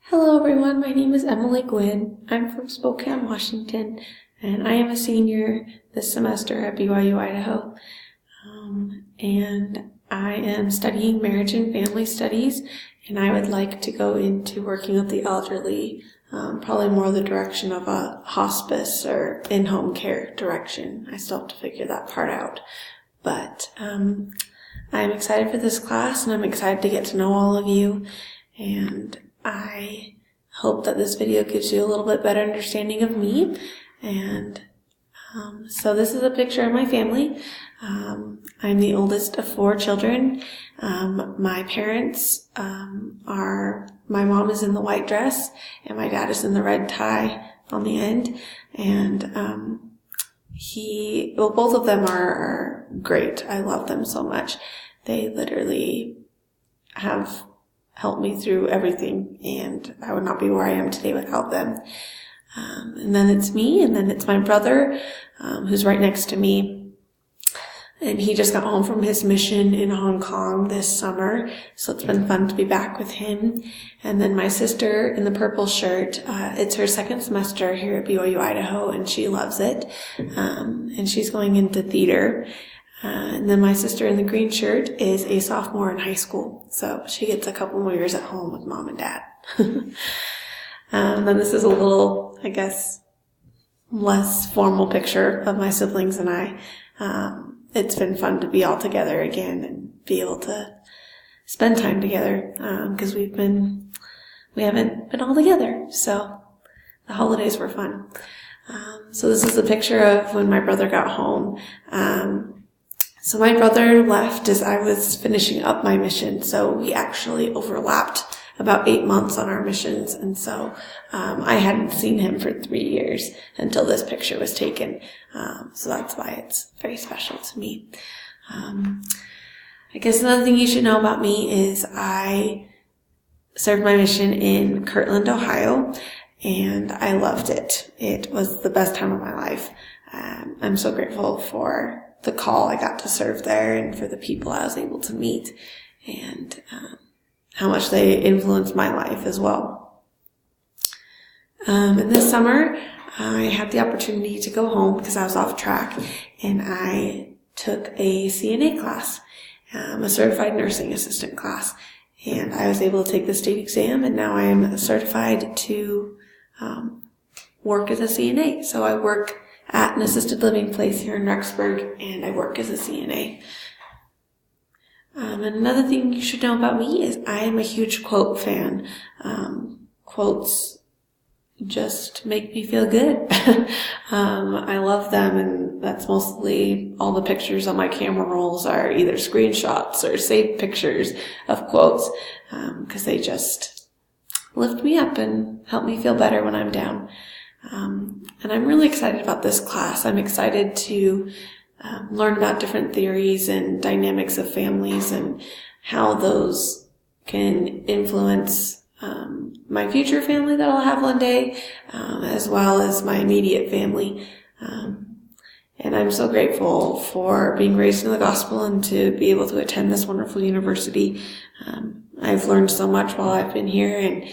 Hello everyone, my name is Emily Gwynn. I'm from Spokane, Washington, and I am a senior this semester at BYU, Idaho. And I am studying marriage and family studies, and I would like to go into working with the elderly, probably more the direction of a hospice or in-home care direction. I still have to figure that part out. But I'm excited for this class, and I'm excited to get to know all of you, and I hope that this video gives you a little bit better understanding of me. And so this is a picture of my family. I'm the oldest of 4 children. My parents my mom is in the white dress and my dad is in the red tie on the end. And both of them are great. I love them so much. They literally have helped me through everything, and I would not be where I am today without them. And then it's me, and then it's my brother, who's right next to me. And he just got home from his mission in Hong Kong this summer, so it's been fun to be back with him. And then my sister in the purple shirt, it's her second semester here at BYU, Idaho, and she loves it. And she's going into theater. And then my sister in the green shirt is a sophomore in high school, so she gets a couple more years at home with mom and dad. Then this is a little, I guess, less formal picture of my siblings and I. It's been fun to be all together again and be able to spend time together, because we haven't been all together, so the holidays were fun. So this is a picture of when my brother got home. So my brother left as I was finishing up my mission, so we actually overlapped about 8 months on our missions, and so I hadn't seen him for 3 years until this picture was taken, so that's why it's very special to me. I guess another thing you should know about me is I served my mission in Kirtland, Ohio, and I loved it. It was the best time of my life. I'm so grateful for the call I got to serve there and for the people I was able to meet and how much they influenced my life as well. And this summer, I had the opportunity to go home because I was off track, and I took a CNA class, a certified nursing assistant class, and I was able to take the state exam, and now I am certified to work as a CNA. So I work at an assisted living place here in Rexburg, and I work as a CNA. And another thing you should know about me is I am a huge quote fan. Quotes just make me feel good. I love them, and that's mostly all the pictures on my camera rolls are either screenshots or saved pictures of quotes, because they just lift me up and help me feel better when I'm down. And I'm really excited about this class. I'm excited to learn about different theories and dynamics of families and how those can influence my future family that I'll have one day, as well as my immediate family. And I'm so grateful for being raised in the gospel and to be able to attend this wonderful university. I've learned so much while I've been here, and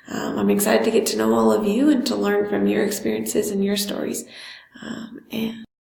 I'm excited to get to know all of you and to learn from your experiences and your stories. And